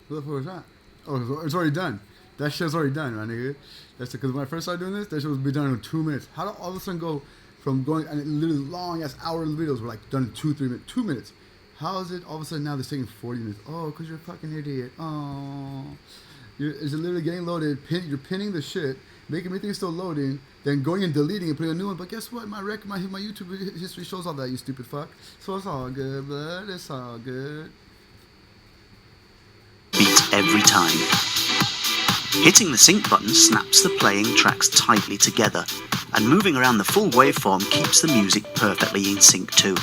What the fuck was that? Oh, it's already done. That shit's already done, my nigga. That's because when I first started doing this, that shit was be done in 2 minutes. How did all of a sudden go from going and literally long ass hour videos were like done in 2-3 minutes? 2 minutes. How is it all of a sudden now they're taking 40 minutes? Oh, because you're a fucking idiot. Oh, it's literally getting loaded. You're pinning the shit, making me think it's still loading, then going and deleting and putting a new one. But guess what? My YouTube history shows all that. You stupid fuck. So it's all good, bud. It's all good. Beat every time. Hitting the sync button snaps the playing tracks tightly together, and moving around the full waveform keeps the music perfectly in sync too.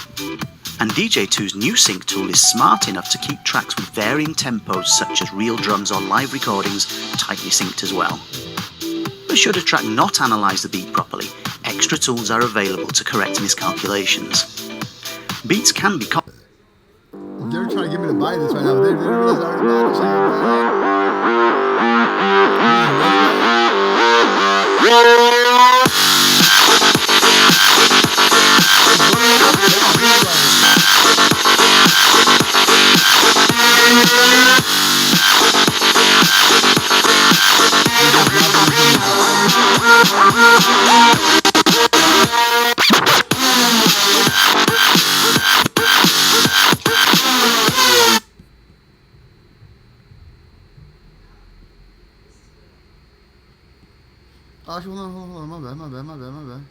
And DJ2's new sync tool is smart enough to keep tracks with varying tempos such as real drums or live recordings tightly synced as well. But should a track not analyse the beat properly, extra tools are available to correct miscalculations. Beats can be They're trying to get me to buy this right now, but they didn't realize I already bought it. Hold on, my bad.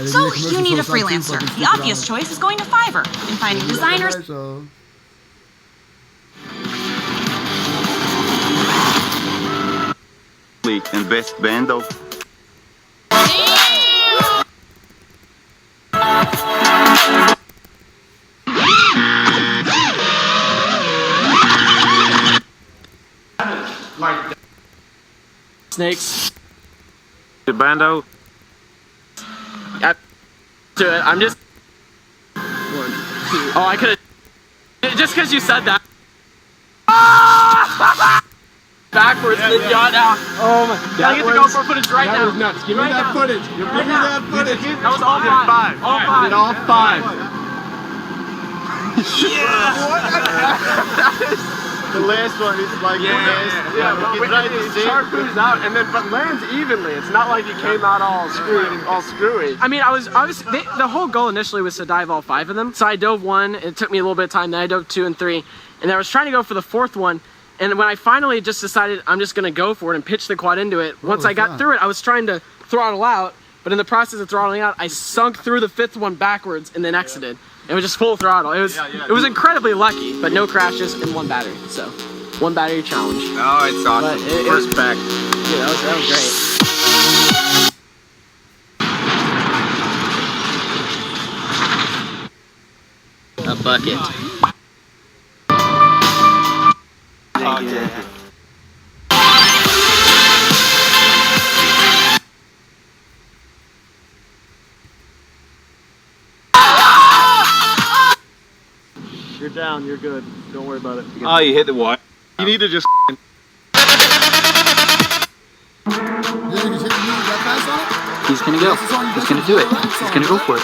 So, you need a freelancer. The obvious choice is going to Fiverr and finding designers. And best band of Snakes. the bando. I'm just. 1, 2. Oh, I could have. Just because you said that. Backwards, then yacht out. Oh my. I get to go for footage right now. That was nuts. Give me that footage. Give me that footage. That was all 5. All 5. Did all 5. Yeah. What? The last one is like the best. It sharpens out, and then but lands evenly. It's not like it came out all screwy. I mean, the whole goal initially was to dive all 5 of them. So I dove 1. It took me a little bit of time. Then I dove 2 and 3, and I was trying to go for the 4th one. And when I finally just decided I'm just gonna go for it and pitch the quad into it, once I got through it, I was trying to throttle out. But in the process of throttling out, I sunk through the 5th one backwards and then exited. It was just full throttle. It was incredibly lucky, but no crashes and 1 battery. So, 1 battery challenge. Oh, it's awesome. First pack. Yeah, that was great. A bucket. Oh, yeah. You're down, you're good. Don't worry about it. Oh, you hit the wire. You need to just He's gonna go. He's gonna do it. He's gonna go for it.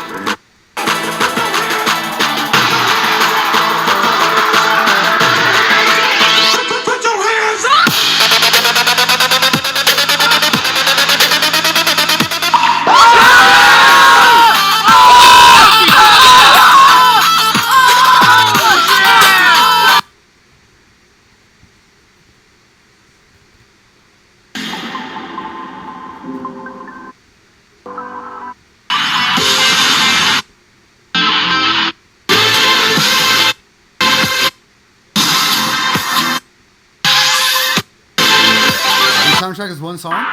Soundtrack is 1 song?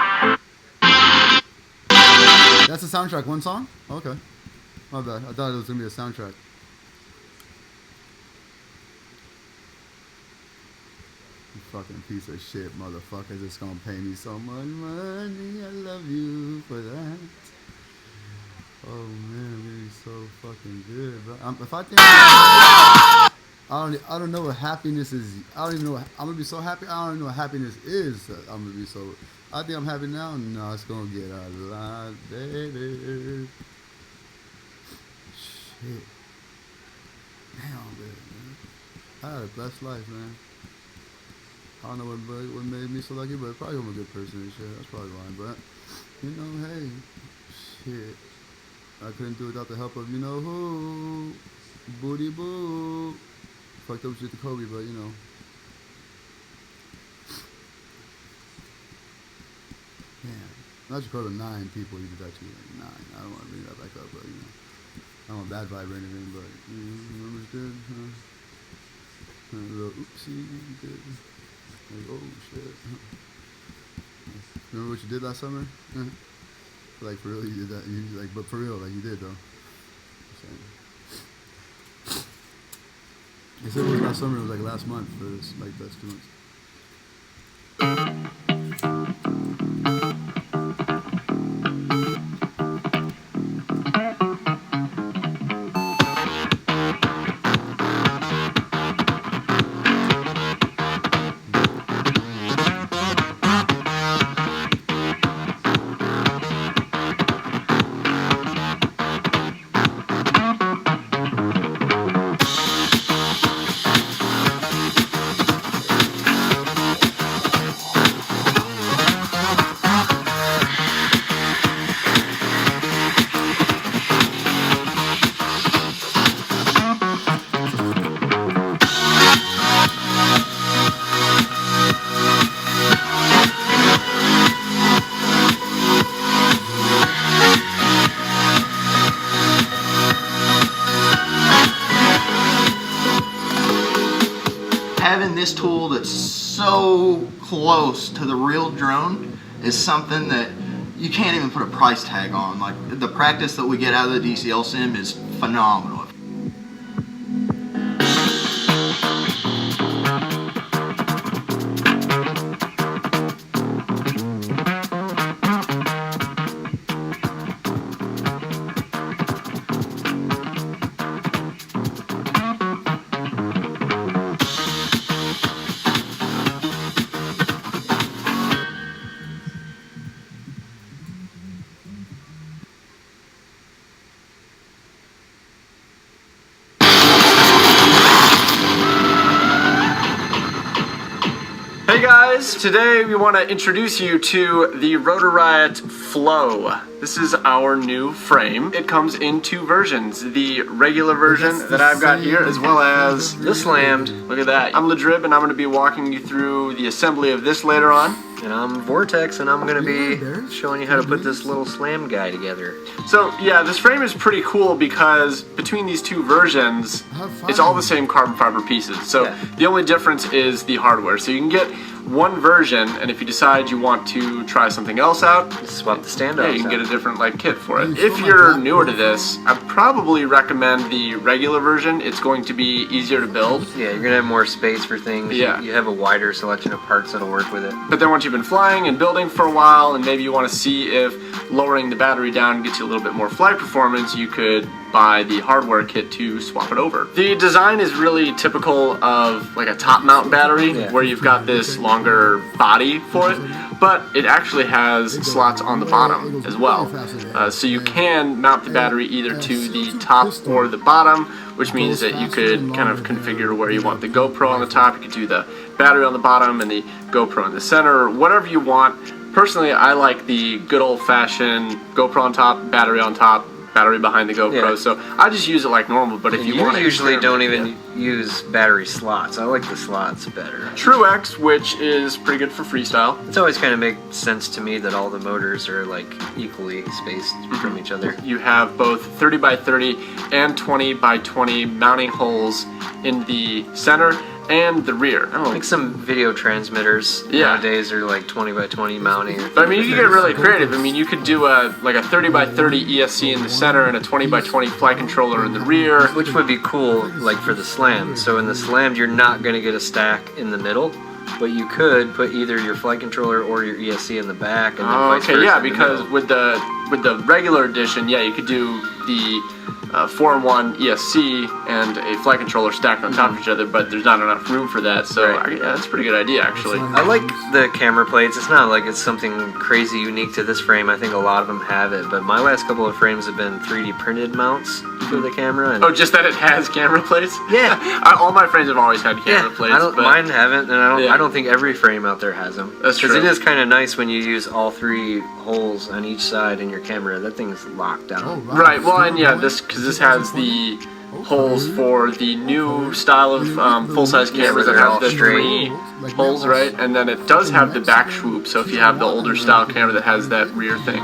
That's the soundtrack, 1 song? Okay. My bad. I thought it was gonna be a soundtrack. You fucking piece of shit, motherfucker. Just gonna pay me so much money. I love you for that. Oh man, we'd be so fucking good, bro. If I think I don't know what happiness is. I don't even know. I'm gonna be so happy. I don't even know what happiness is. I'm gonna be so. I think I'm happy now. No, it's gonna get a lot better. Shit. Damn, man. I had a blessed life, man. I don't know what made me so lucky, but probably I'm a good person and shit. That's probably why. But you know, hey, shit. I couldn't do it without the help of you know who. Booty boo. Fucked up shit to Kobe, but you know. Yeah. I should call it 9 people you did that to. 9. I don't want to bring that back up, but you know. I don't want bad vibe or anything, but you remember what you did? A little oopsie you did. Like, oh shit. Remember what you did last summer? Like for real, you did that. You like, but for real, like you did though. They said it was last summer. It was like last month. For this, like that's 2 months. Having this tool that's so close to the real drone is something that you can't even put a price tag on. Like the practice that we get out of the DCL sim is phenomenal. Hey guys, today we want to introduce you to the Rotor Riot Flow. This is our new frame. It comes in 2 versions, the regular version that I've got here as well as the slammed. Look at that. I'm Ladrib and I'm going to be walking you through the assembly of this later on. And I'm Vortex and I'm going to be showing you how to put this little slam guy together. So yeah, this frame is pretty cool because between these 2 versions, it's all the same carbon fiber pieces. So the only difference is the hardware. So you can get one version, and if you decide you want to try something else out, swap the standoffs. Yeah, you can get a different like kit for it. If you're newer to this, I'd probably recommend the regular version. It's going to be easier to build. Yeah, you're gonna have more space for things. Yeah. You have a wider selection of parts that'll work with it. But then once you've been flying and building for a while, and maybe you want to see if lowering the battery down gets you a little bit more flight performance, you could buy the hardware kit to swap it over. The design is really typical of like a top mount battery where you've got this longer body for it, but it actually has slots on the bottom as well. So you can mount the battery either to the top or the bottom, which means that you could kind of configure where you want the GoPro on the top. You could do the battery on the bottom and the GoPro in the center, whatever you want. Personally, I like the good old-fashioned GoPro on top, battery on top, battery behind the GoPro, so I just use it like normal. But if you want to usually don't even use battery slots. I like the slots better. True-X, which is pretty good for freestyle. It's always kind of makes sense to me that all the motors are like equally spaced from each other. You have both 30 by 30 and 20 by 20 mounting holes in the center and the rear. I don't know, like some video transmitters nowadays are like 20 by 20 mounting. But I mean, you can get really creative. I mean, you could do like a 30 by 30 ESC in the center and a 20 by 20 flight controller in the rear. Which would be cool, like for the slam. So in the slam, you're not going to get a stack in the middle. but you could put either your flight controller or your ESC in the back, and then vice okay, versa yeah, in the because middle. with the regular edition, yeah, you could do the 4-in-1 ESC and a flight controller stacked on top of each other, but there's not enough room for that. So Right. yeah, that's a pretty good idea, actually. I like the camera plates. It's not like it's something crazy unique to this frame. I think a lot of them have it, but my last couple of frames have been 3D printed mounts for the camera. And Oh, just that it has camera plates? Yeah. All my frames have always had camera plates. but mine haven't, and Yeah. I don't think every frame out there has them. That's Because it true. is kind of nice when you use all 3 holes on each side in your camera. That thing is locked down. Oh, wow. Right. Well, and yeah, this has the holes for the new style of full-size cameras that they're all have the straight. 3 holes, right? And then it does have the back swoop. So if you have the older style camera that has that rear thing,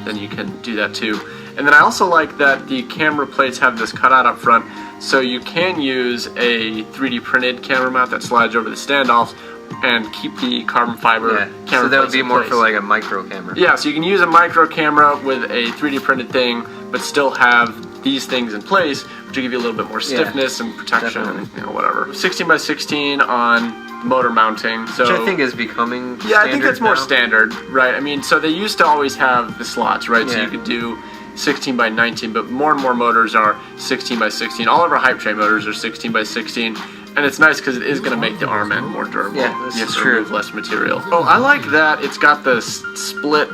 then you can do that too. And then I also like that the camera plates have this cutout up front, so you can use a 3D printed camera mount that slides over the standoffs and keep the carbon fiber Yeah. camera So that would plates be in more place. for like a micro camera. Yeah, so you can use a micro camera with a 3D printed thing, but still have these things in place, which will give you a little bit more stiffness and protection definitely. and whatever. 16 by 16 on motor mounting. So Which I think is becoming yeah, I think that's more now. standard, right? I mean, so they used to always have the slots, right? So Yeah. you could do 16 by 19, but more and more motors are 16 by 16. All of our hype train motors are 16 by 16. And it's nice because it is going to make the arm end more durable. Yeah, this you have is to true. remove less material. Oh, I like that it's got the split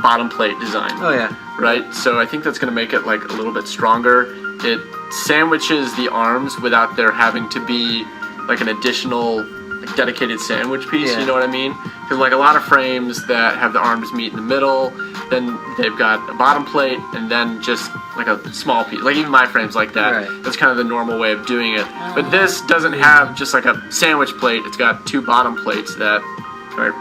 bottom plate design. Oh yeah. Right? So I think that's going to make it like a little bit stronger. It sandwiches the arms without there having to be like an additional like, dedicated sandwich piece. Yeah. You know what I mean? Because like a lot of frames that have the arms meet in the middle, then they've got a bottom plate and then just like a small piece. Like even my frames like that. Right. That's kind of the normal way of doing it. But this doesn't have just like a sandwich plate. It's got 2 bottom plates that are over